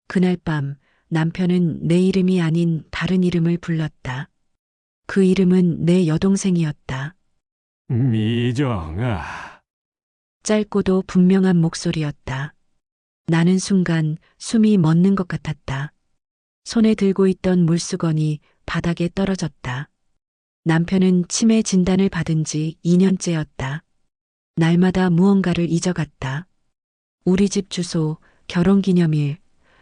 그날 밤 남편은 내 이름이 아닌 다른 이름을 불렀다. 그 이름은 내 여동생이었다. 미정아, 짧고도 분명한 목소리였다. 나는 순간 숨이 멎는 것 같았다. 손에 들고 있던 물수건이 바닥에 떨어졌다. 남편은 치매 진단을 받은 지 2년째였다. 날마다 무언가를 잊어갔다. 우리 집 주소, 결혼기념일,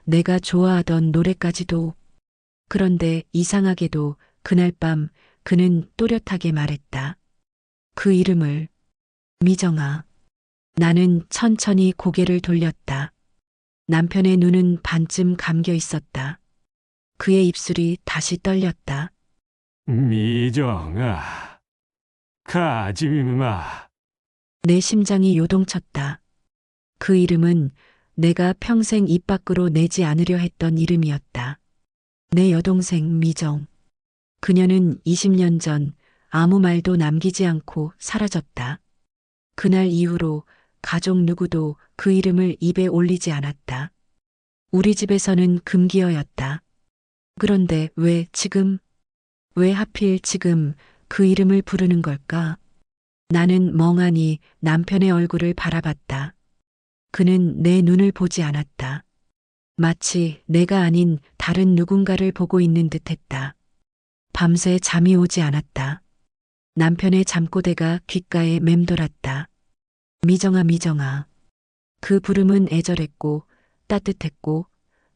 내가 좋아하던 노래까지도. 그런데 이상하게도 그날 밤 그는 또렷하게 말했다. 그 이름을. 미정아. 나는 천천히 고개를 돌렸다. 남편의 눈은 반쯤 감겨 있었다. 그의 입술이 다시 떨렸다. 미정아, 가지 마. 내 심장이 요동쳤다. 그 이름은 내가 평생 입 밖으로 내지 않으려 했던 이름이었다. 내 여동생 미정. 그녀는 20년 전 아무 말도 남기지 않고 사라졌다. 그날 이후로 가족 누구도 그 이름을 입에 올리지 않았다. 우리 집에서는 금기어였다. 그런데 왜 지금, 왜 하필 지금 그 이름을 부르는 걸까? 나는 멍하니 남편의 얼굴을 바라봤다. 그는 내 눈을 보지 않았다. 마치 내가 아닌 다른 누군가를 보고 있는 듯 했다. 밤새 잠이 오지 않았다. 남편의 잠꼬대가 귓가에 맴돌았다. 미정아, 미정아. 그 부름은 애절했고 따뜻했고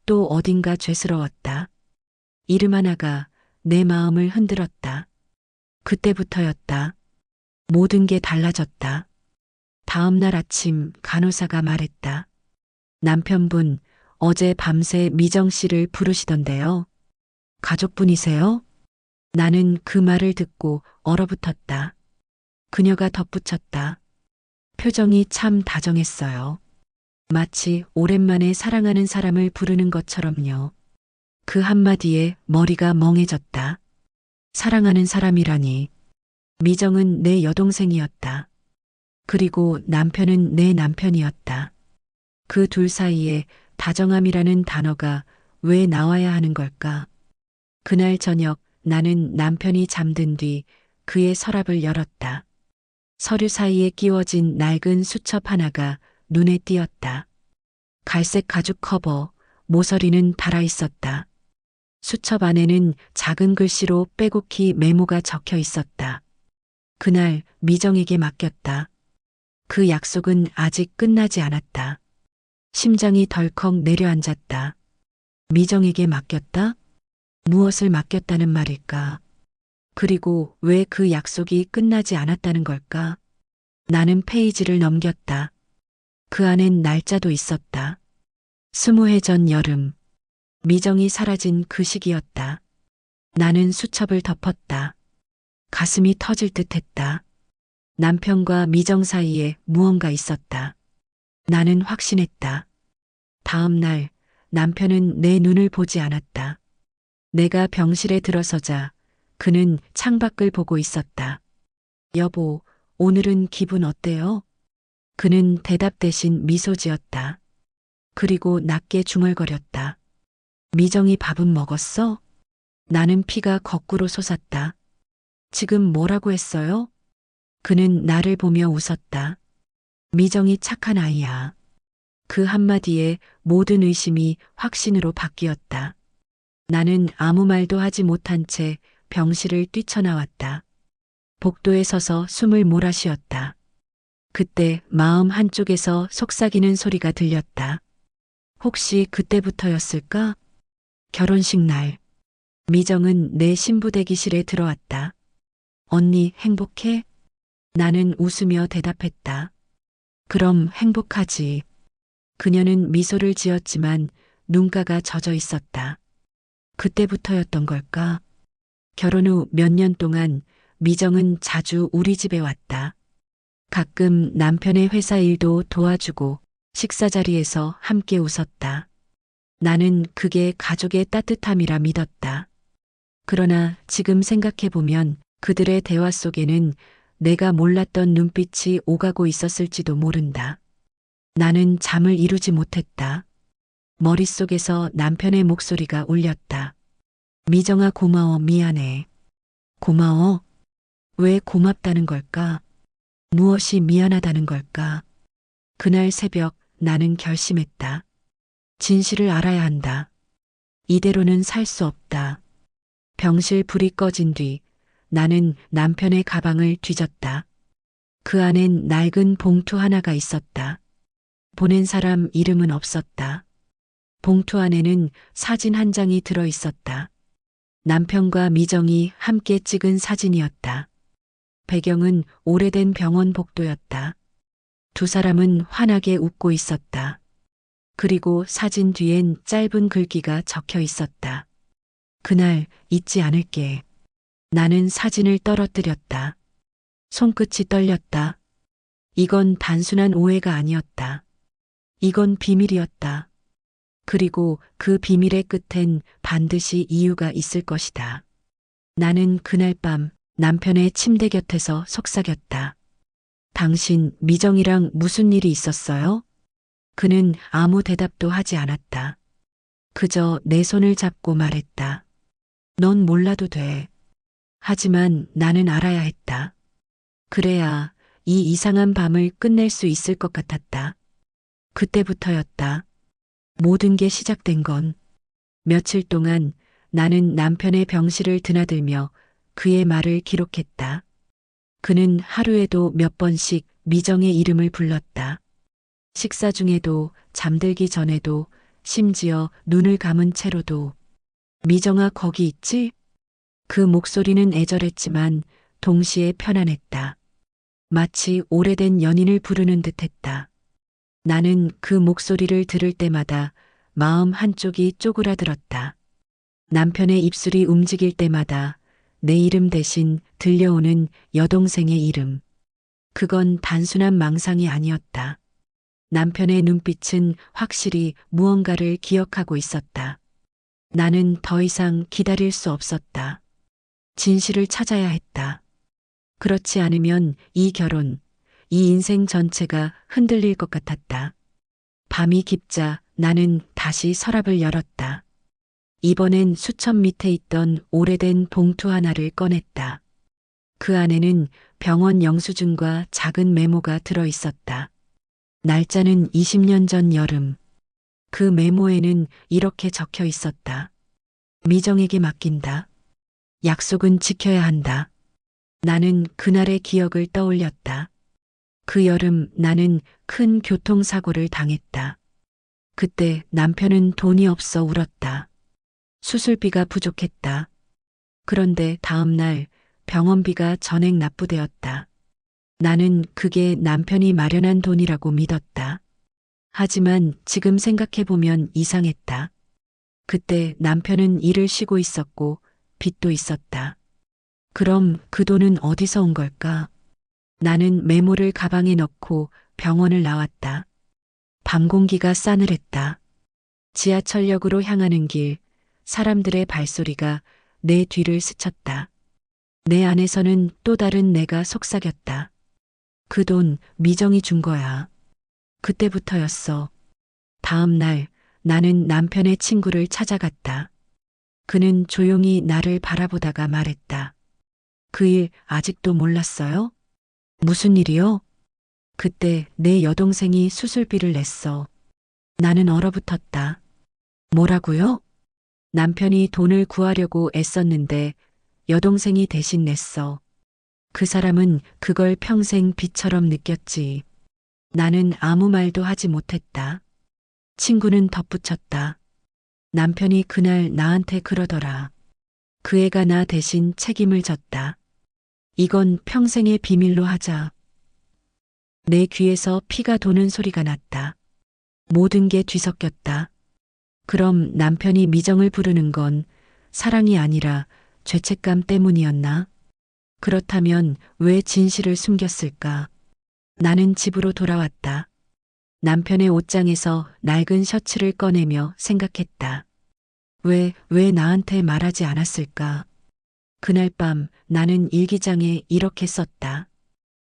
또 어딘가 죄스러웠다. 이름 하나가 내 마음을 흔들었다. 그때부터였다. 모든 게 달라졌다. 다음 날 아침 간호사가 말했다. 남편분, 어제 밤새 미정 씨를 부르시던데요. 가족분이세요? 나는 그 말을 듣고 얼어붙었다. 그녀가 덧붙였다. 표정이 참 다정했어요. 마치 오랜만에 사랑하는 사람을 부르는 것처럼요. 그 한마디에 머리가 멍해졌다. 사랑하는 사람이라니. 미정은 내 여동생이었다. 그리고 남편은 내 남편이었다. 그 둘 사이에 다정함이라는 단어가 왜 나와야 하는 걸까? 그날 저녁 나는 남편이 잠든 뒤 그의 서랍을 열었다. 서류 사이에 끼워진 낡은 수첩 하나가 눈에 띄었다. 갈색 가죽 커버, 모서리는 달아 있었다. 수첩 안에는 작은 글씨로 빼곡히 메모가 적혀 있었다. 그날 미정에게 맡겼다. 그 약속은 아직 끝나지 않았다. 심장이 덜컥 내려앉았다. 미정에게 맡겼다? 무엇을 맡겼다는 말일까? 그리고 왜 그 약속이 끝나지 않았다는 걸까? 나는 페이지를 넘겼다. 그 안엔 날짜도 있었다. 20해 전 여름. 미정이 사라진 그 시기였다. 나는 수첩을 덮었다. 가슴이 터질 듯 했다. 남편과 미정 사이에 무언가 있었다. 나는 확신했다. 다음 날 남편은 내 눈을 보지 않았다. 내가 병실에 들어서자 그는 창밖을 보고 있었다. 여보, 오늘은 기분 어때요? 그는 대답 대신 미소 지었다. 그리고 낮게 중얼거렸다. 미정이 밥은 먹었어? 나는 피가 거꾸로 솟았다. 지금 뭐라고 했어요? 그는 나를 보며 웃었다. 미정이 착한 아이야. 그 한마디에 모든 의심이 확신으로 바뀌었다. 나는 아무 말도 하지 못한 채 병실을 뛰쳐나왔다. 복도에 서서 숨을 몰아쉬었다. 그때 마음 한쪽에서 속삭이는 소리가 들렸다. 혹시 그때부터였을까? 결혼식 날. 미정은 내 신부 대기실에 들어왔다. 언니 행복해? 나는 웃으며 대답했다. 그럼 행복하지. 그녀는 미소를 지었지만 눈가가 젖어 있었다. 그때부터였던 걸까? 결혼 후 몇 년 동안 미정은 자주 우리 집에 왔다. 가끔 남편의 회사 일도 도와주고 식사 자리에서 함께 웃었다. 나는 그게 가족의 따뜻함이라 믿었다. 그러나 지금 생각해보면 그들의 대화 속에는 내가 몰랐던 눈빛이 오가고 있었을지도 모른다. 나는 잠을 이루지 못했다. 머릿속에서 남편의 목소리가 울렸다. 미정아, 고마워, 미안해. 고마워? 왜 고맙다는 걸까? 무엇이 미안하다는 걸까? 그날 새벽 나는 결심했다. 진실을 알아야 한다. 이대로는 살 수 없다. 병실 불이 꺼진 뒤 나는 남편의 가방을 뒤졌다. 그 안엔 낡은 봉투 하나가 있었다. 보낸 사람 이름은 없었다. 봉투 안에는 사진 한 장이 들어 있었다. 남편과 미정이 함께 찍은 사진이었다. 배경은 오래된 병원 복도였다. 두 사람은 환하게 웃고 있었다. 그리고 사진 뒤엔 짧은 글귀가 적혀 있었다. 그날 잊지 않을게. 나는 사진을 떨어뜨렸다. 손끝이 떨렸다. 이건 단순한 오해가 아니었다. 이건 비밀이었다. 그리고 그 비밀의 끝엔 반드시 이유가 있을 것이다. 나는 그날 밤 남편의 침대 곁에서 속삭였다. 당신 미정이랑 무슨 일이 있었어요? 그는 아무 대답도 하지 않았다. 그저 내 손을 잡고 말했다. 넌 몰라도 돼. 하지만 나는 알아야 했다. 그래야 이 이상한 밤을 끝낼 수 있을 것 같았다. 그때부터였다. 모든 게 시작된 건. 며칠 동안 나는 남편의 병실을 드나들며 그의 말을 기록했다. 그는 하루에도 몇 번씩 미정의 이름을 불렀다. 식사 중에도, 잠들기 전에도, 심지어 눈을 감은 채로도. 미정아, 거기 있지? 그 목소리는 애절했지만 동시에 편안했다. 마치 오래된 연인을 부르는 듯했다. 나는 그 목소리를 들을 때마다 마음 한쪽이 쪼그라들었다. 남편의 입술이 움직일 때마다 내 이름 대신 들려오는 여동생의 이름. 그건 단순한 망상이 아니었다. 남편의 눈빛은 확실히 무언가를 기억하고 있었다. 나는 더 이상 기다릴 수 없었다. 진실을 찾아야 했다. 그렇지 않으면 이 결혼, 이 인생 전체가 흔들릴 것 같았다. 밤이 깊자 나는 다시 서랍을 열었다. 이번엔 수첩 밑에 있던 오래된 봉투 하나를 꺼냈다. 그 안에는 병원 영수증과 작은 메모가 들어 있었다. 날짜는 20년 전 여름. 그 메모에는 이렇게 적혀 있었다. 미정에게 맡긴다. 약속은 지켜야 한다. 나는 그날의 기억을 떠올렸다. 그 여름 나는 큰 교통사고를 당했다. 그때 남편은 돈이 없어 울었다. 수술비가 부족했다. 그런데 다음 날 병원비가 전액 납부되었다. 나는 그게 남편이 마련한 돈이라고 믿었다. 하지만 지금 생각해보면 이상했다. 그때 남편은 일을 쉬고 있었고 빚도 있었다. 그럼 그 돈은 어디서 온 걸까? 나는 메모를 가방에 넣고 병원을 나왔다. 밤 공기가 싸늘했다. 지하철역으로 향하는 길, 사람들의 발소리가 내 뒤를 스쳤다. 내 안에서는 또 다른 내가 속삭였다. 그 돈 미정이 준 거야. 그때부터였어. 다음 날 나는 남편의 친구를 찾아갔다. 그는 조용히 나를 바라보다가 말했다. 그 일 아직도 몰랐어요? 무슨 일이요? 그때 내 여동생이 수술비를 냈어. 나는 얼어붙었다. 뭐라고요? 남편이 돈을 구하려고 애썼는데 여동생이 대신 냈어. 그 사람은 그걸 평생 빚처럼 느꼈지. 나는 아무 말도 하지 못했다. 친구는 덧붙였다. 남편이 그날 나한테 그러더라. 그 애가 나 대신 책임을 졌다. 이건 평생의 비밀로 하자. 내 귀에서 피가 도는 소리가 났다. 모든 게 뒤섞였다. 그럼 남편이 미정을 부르는 건 사랑이 아니라 죄책감 때문이었나? 그렇다면 왜 진실을 숨겼을까? 나는 집으로 돌아왔다. 남편의 옷장에서 낡은 셔츠를 꺼내며 생각했다. 왜 나한테 말하지 않았을까? 그날 밤 나는 일기장에 이렇게 썼다.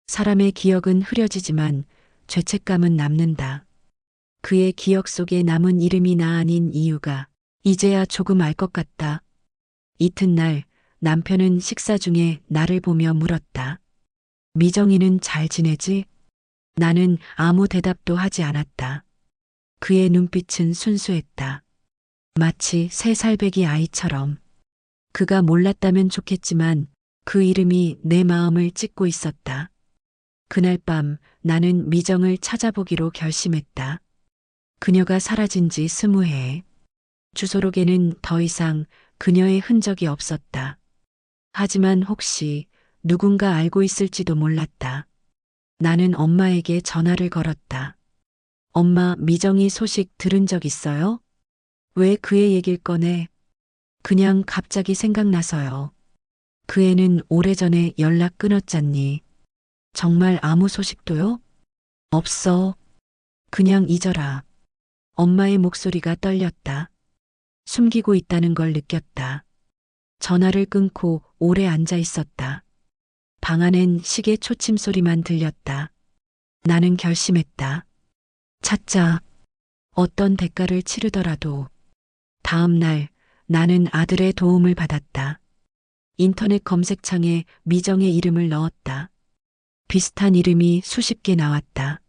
사람의 기억은 흐려지지만 죄책감은 남는다. 그의 기억 속에 남은 이름이 나 아닌 이유가 이제야 조금 알 것 같다. 이튿날 남편은 식사 중에 나를 보며 물었다. 미정이는 잘 지내지? 나는 아무 대답도 하지 않았다. 그의 눈빛은 순수했다. 마치 3살배기 아이처럼. 그가 몰랐다면 좋겠지만 그 이름이 내 마음을 찢고 있었다. 그날 밤 나는 미정을 찾아보기로 결심했다. 그녀가 사라진 지 20해. 주소록에는 더 이상 그녀의 흔적이 없었다. 하지만 혹시 누군가 알고 있을지도 몰랐다. 나는 엄마에게 전화를 걸었다. 엄마, 미정이 소식 들은 적 있어요? 왜 그의 얘길 꺼내? 그냥 갑자기 생각나서요. 그 애는 오래전에 연락 끊었잖니. 정말 아무 소식도요? 없어. 그냥 잊어라. 엄마의 목소리가 떨렸다. 숨기고 있다는 걸 느꼈다. 전화를 끊고 오래 앉아 있었다. 방 안엔 시계 초침 소리만 들렸다. 나는 결심했다. 찾자. 어떤 대가를 치르더라도. 다음 날 나는 아들의 도움을 받았다. 인터넷 검색창에 미정의 이름을 넣었다. 비슷한 이름이 수십 개 나왔다.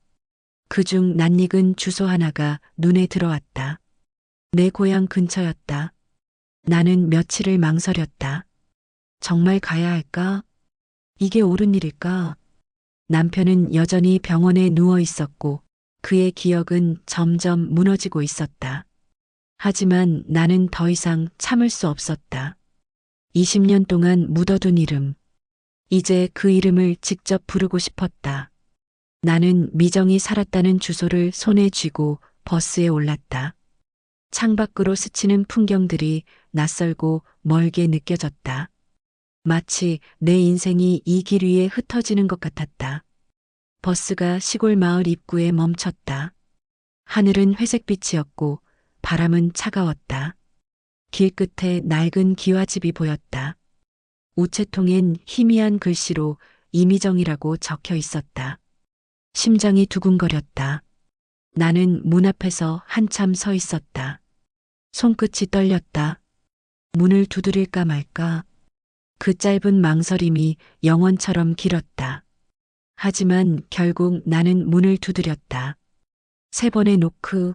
그중 낯익은 주소 하나가 눈에 들어왔다. 내 고향 근처였다. 나는 며칠을 망설였다. 정말 가야 할까? 이게 옳은 일일까? 남편은 여전히 병원에 누워 있었고 그의 기억은 점점 무너지고 있었다. 하지만 나는 더 이상 참을 수 없었다. 20년 동안 묻어둔 이름. 이제 그 이름을 직접 부르고 싶었다. 나는 미정이 살았다는 주소를 손에 쥐고 버스에 올랐다. 창밖으로 스치는 풍경들이 낯설고 멀게 느껴졌다. 마치 내 인생이 이 길 위에 흩어지는 것 같았다. 버스가 시골 마을 입구에 멈췄다. 하늘은 회색빛이었고 바람은 차가웠다. 길 끝에 낡은 기와집이 보였다. 우체통엔 희미한 글씨로 이미정이라고 적혀 있었다. 심장이 두근거렸다. 나는 문 앞에서 한참 서 있었다. 손끝이 떨렸다. 문을 두드릴까 말까. 그 짧은 망설임이 영원처럼 길었다. 하지만 결국 나는 문을 두드렸다. 3번의 노크.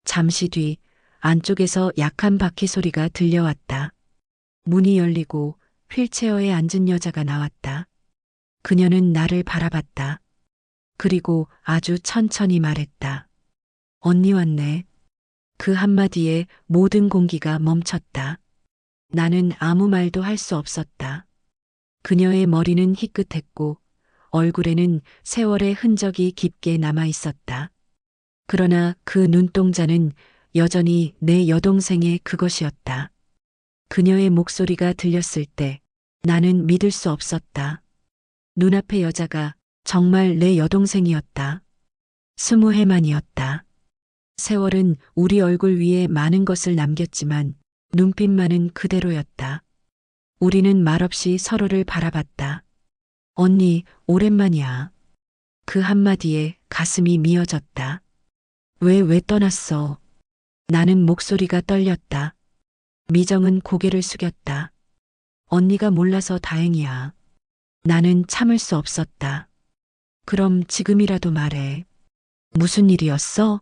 잠시 뒤 안쪽에서 약한 바퀴 소리가 들려왔다. 문이 열리고 휠체어에 앉은 여자가 나왔다. 그녀는 나를 바라봤다. 그리고 아주 천천히 말했다. 언니 왔네. 그 한마디에 모든 공기가 멈췄다. 나는 아무 말도 할 수 없었다. 그녀의 머리는 희끗했고 얼굴에는 세월의 흔적이 깊게 남아 있었다. 그러나 그 눈동자는 여전히 내 여동생의 그것이었다. 그녀의 목소리가 들렸을 때 나는 믿을 수 없었다. 눈앞의 여자가 정말 내 여동생이었다. 20해만이었다. 세월은 우리 얼굴 위에 많은 것을 남겼지만 눈빛만은 그대로였다. 우리는 말없이 서로를 바라봤다. 언니, 오랜만이야. 그 한마디에 가슴이 미어졌다. 왜 떠났어? 나는 목소리가 떨렸다. 미정은 고개를 숙였다. 언니가 몰라서 다행이야. 나는 참을 수 없었다. 그럼 지금이라도 말해. 무슨 일이었어?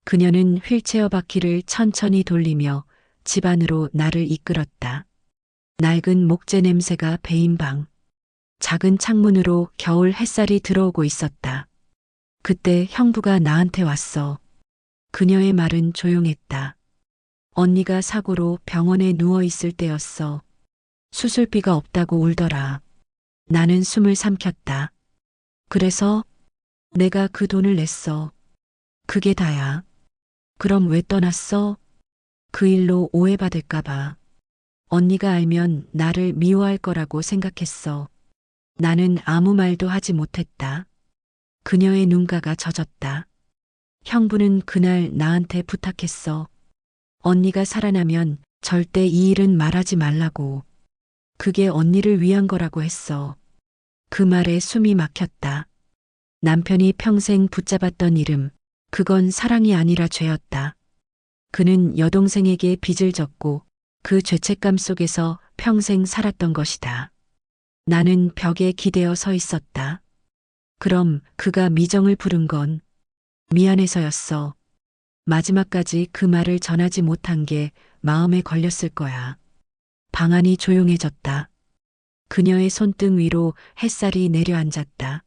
그녀는 휠체어 바퀴를 천천히 돌리며 집 안으로 나를 이끌었다. 낡은 목재 냄새가 배인 방. 작은 창문으로 겨울 햇살이 들어오고 있었다. 그때 형부가 나한테 왔어. 그녀의 말은 조용했다. 언니가 사고로 병원에 누워 있을 때였어. 수술비가 없다고 울더라. 나는 숨을 삼켰다. 그래서 내가 그 돈을 냈어. 그게 다야. 그럼 왜 떠났어? 그 일로 오해받을까봐. 언니가 알면 나를 미워할 거라고 생각했어. 나는 아무 말도 하지 못했다. 그녀의 눈가가 젖었다. 형부는 그날 나한테 부탁했어. 언니가 살아나면 절대 이 일은 말하지 말라고. 그게 언니를 위한 거라고 했어. 그 말에 숨이 막혔다. 남편이 평생 붙잡았던 이름, 그건 사랑이 아니라 죄였다. 그는 여동생에게 빚을 졌고 그 죄책감 속에서 평생 살았던 것이다. 나는 벽에 기대어 서 있었다. 그럼 그가 미정을 부른 건 미안해서였어. 마지막까지 그 말을 전하지 못한 게 마음에 걸렸을 거야. 방 안이 조용해졌다. 그녀의 손등 위로 햇살이 내려앉았다.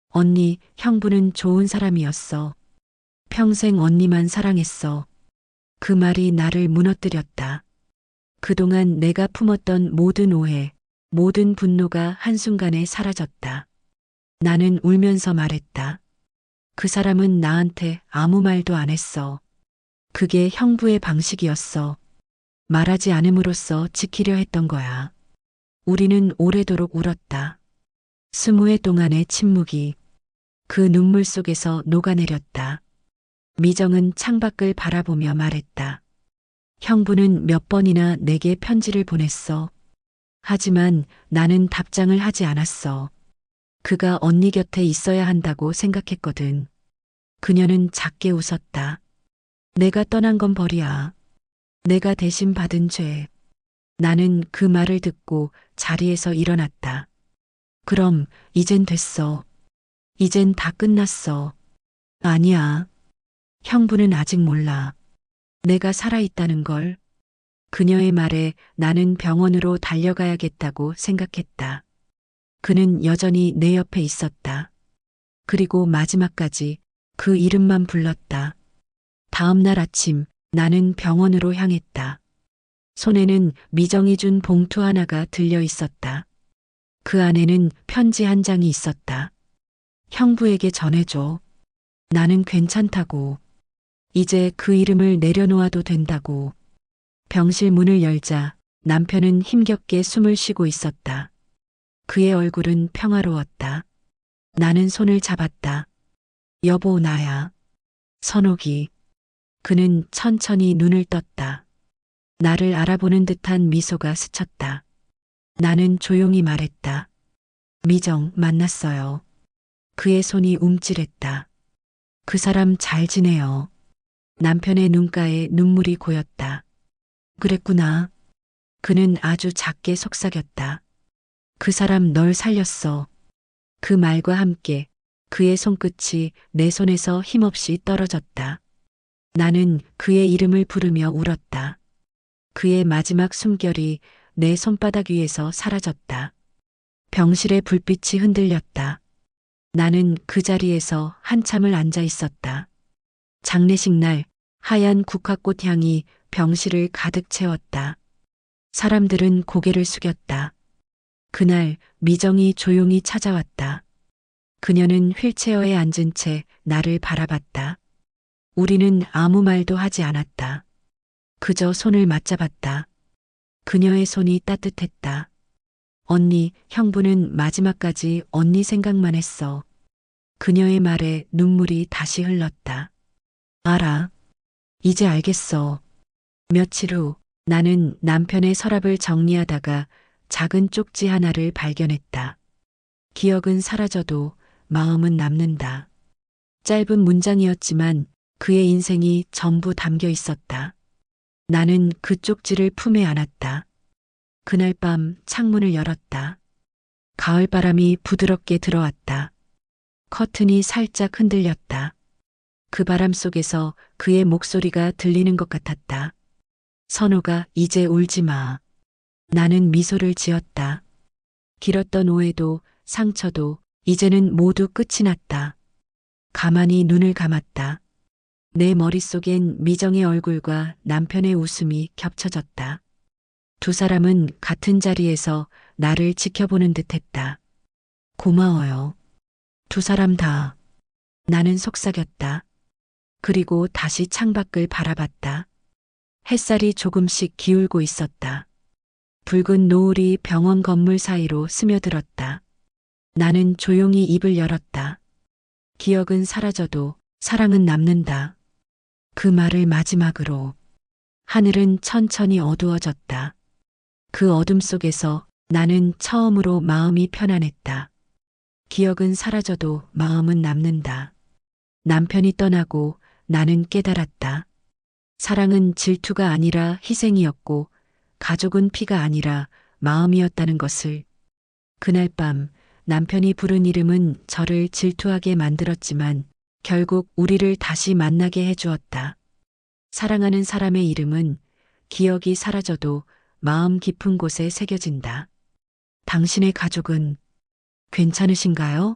언니, 형부는 좋은 사람이었어. 평생 언니만 사랑했어. 그 말이 나를 무너뜨렸다. 그동안 내가 품었던 모든 오해, 모든 분노가 한순간에 사라졌다. 나는 울면서 말했다. 그 사람은 나한테 아무 말도 안 했어. 그게 형부의 방식이었어. 말하지 않음으로써 지키려 했던 거야. 우리는 오래도록 울었다. 20회 동안의 침묵이 그 눈물 속에서 녹아내렸다. 미정은 창밖을 바라보며 말했다. 형부는 몇 번이나 내게 편지를 보냈어. 하지만 나는 답장을 하지 않았어. 그가 언니 곁에 있어야 한다고 생각했거든. 그녀는 작게 웃었다. 내가 떠난 건 벌이야. 내가 대신 받은 죄. 나는 그 말을 듣고 자리에서 일어났다. 그럼 이젠 됐어. 이젠 다 끝났어. 아니야. 형부는 아직 몰라. 내가 살아있다는 걸. 그녀의 말에 나는 병원으로 달려가야겠다고 생각했다. 그는 여전히 내 옆에 있었다. 그리고 마지막까지 그 이름만 불렀다. 다음 날 아침 나는 병원으로 향했다. 손에는 미정이 준 봉투 하나가 들려 있었다. 그 안에는 편지 한 장이 있었다. 형부에게 전해줘. 나는 괜찮다고. 이제 그 이름을 내려놓아도 된다고. 병실 문을 열자 남편은 힘겹게 숨을 쉬고 있었다. 그의 얼굴은 평화로웠다. 나는 손을 잡았다. 여보, 나야. 선옥이. 그는 천천히 눈을 떴다. 나를 알아보는 듯한 미소가 스쳤다. 나는 조용히 말했다. 미정 만났어요. 그의 손이 움찔했다. 그 사람 잘 지내요. 남편의 눈가에 눈물이 고였다. 그랬구나. 그는 아주 작게 속삭였다. 그 사람 널 살렸어. 그 말과 함께 그의 손끝이 내 손에서 힘없이 떨어졌다. 나는 그의 이름을 부르며 울었다. 그의 마지막 숨결이 내 손바닥 위에서 사라졌다. 병실의 불빛이 흔들렸다. 나는 그 자리에서 한참을 앉아 있었다. 장례식 날 하얀 국화꽃 향이 병실을 가득 채웠다. 사람들은 고개를 숙였다. 그날 미정이 조용히 찾아왔다. 그녀는 휠체어에 앉은 채 나를 바라봤다. 우리는 아무 말도 하지 않았다. 그저 손을 맞잡았다. 그녀의 손이 따뜻했다. 언니, 형부는 마지막까지 언니 생각만 했어. 그녀의 말에 눈물이 다시 흘렀다. 알아. 이제 알겠어. 며칠 후 나는 남편의 서랍을 정리하다가 작은 쪽지 하나를 발견했다. 기억은 사라져도 마음은 남는다. 짧은 문장이었지만 그의 인생이 전부 담겨 있었다. 나는 그 쪽지를 품에 안았다. 그날 밤 창문을 열었다. 가을바람이 부드럽게 들어왔다. 커튼이 살짝 흔들렸다. 그 바람 속에서 그의 목소리가 들리는 것 같았다. 선호가 이제 울지 마. 나는 미소를 지었다. 길었던 오해도 상처도 이제는 모두 끝이 났다. 가만히 눈을 감았다. 내 머릿속엔 미정의 얼굴과 남편의 웃음이 겹쳐졌다. 두 사람은 같은 자리에서 나를 지켜보는 듯했다. 고마워요. 두 사람 다. 나는 속삭였다. 그리고 다시 창밖을 바라봤다. 햇살이 조금씩 기울고 있었다. 붉은 노을이 병원 건물 사이로 스며들었다. 나는 조용히 입을 열었다. 기억은 사라져도 사랑은 남는다. 그 말을 마지막으로. 하늘은 천천히 어두워졌다. 그 어둠 속에서 나는 처음으로 마음이 편안했다. 기억은 사라져도 마음은 남는다. 남편이 떠나고 나는 깨달았다. 사랑은 질투가 아니라 희생이었고 가족은 피가 아니라 마음이었다는 것을. 그날 밤 남편이 부른 이름은 저를 질투하게 만들었지만 결국 우리를 다시 만나게 해주었다. 사랑하는 사람의 이름은 기억이 사라져도 마음 깊은 곳에 새겨진다. 당신의 가족은 괜찮으신가요?